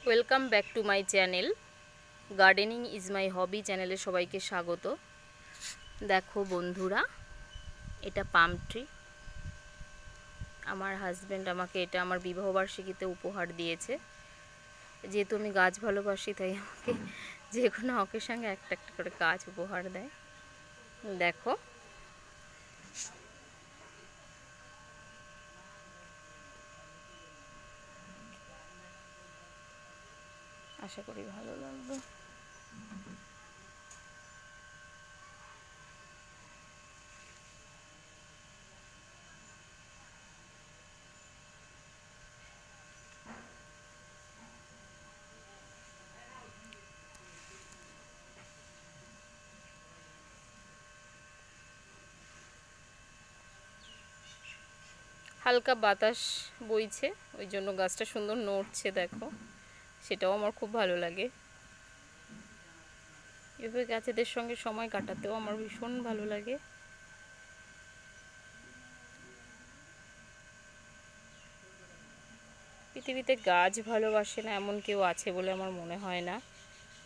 Welcome back to my channel gardening is my hobby চ্যানেলে সবাইকে স্বাগত। দেখো বন্ধুরা, এটা পাম ট্রি। আমার হাজব্যান্ড আমাকে এটা আমার বিবাহবার্ষিকীতে উপহার দিয়েছে। যেহেতু আমি গাছ ভালোবাসি তাই আমাকে যে কোনো অকেশনে একটা একটা করে গাছ উপহার দেয়। দেখো, আশা করি ভালো লাগবে। হালকা বাতাস বইছে, ওই জন্য গাছটা সুন্দর নড়ছে। দেখো, সেটাও আমার খুব ভালো লাগে। এভাবে গাছেদের সঙ্গে সময় কাটাতেও আমার ভীষণ ভালো লাগে। পৃথিবীতে গাছ ভালোবাসে না এমন কেউ আছে বলে আমার মনে হয় না।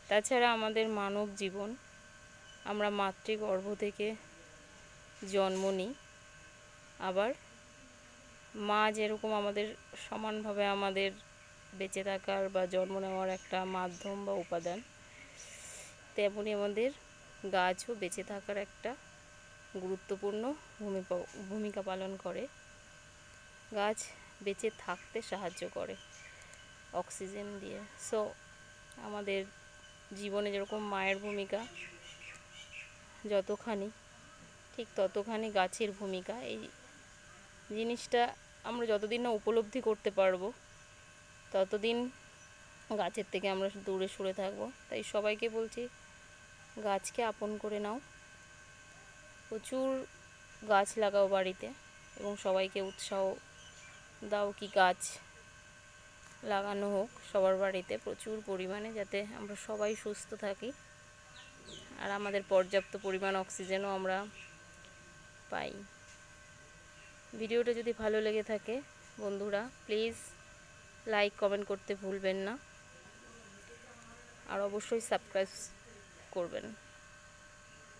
তাছাড়া আমাদের মানব জীবন, আমরা মাতৃগর্ভ থেকে জন্ম নিই, আবার মা যেরকম আমাদের সমানভাবে আমাদের বেঁচে থাকার বা জন্ম নেওয়ার একটা মাধ্যম বা উপাদান, তেমনি আমাদের গাছও বেঁচে থাকার একটা গুরুত্বপূর্ণ ভূমিকা পালন করে। গাছ বেঁচে থাকতে সাহায্য করে অক্সিজেন দিয়ে। সো আমাদের জীবনে যেরকম মায়ের ভূমিকা যতখানি, ঠিক ততখানি গাছের ভূমিকা। এই জিনিসটা আমরা যতদিন না উপলব্ধি করতে পারবো ততদিন গাছের থেকে আমরা দূরে সরে থাকবো। তাই সবাইকে বলছি, গাছকে আপন করে নাও, প্রচুর গাছ লাগাও বাড়িতে, এবং সবাইকে উৎসাহ দাও কি গাছ লাগানো হোক সবার বাড়িতে প্রচুর পরিমাণে, যাতে আমরা সবাই সুস্থ থাকি আর আমাদের পর্যাপ্ত পরিমাণ অক্সিজেনও আমরা পাই। ভিডিওটা যদি ভালো লেগে থাকে বন্ধুরা, প্লিজ লাইক কমেন্ট করতে ভুলবেন না, আর অবশ্যই সাবস্ক্রাইব করবেন।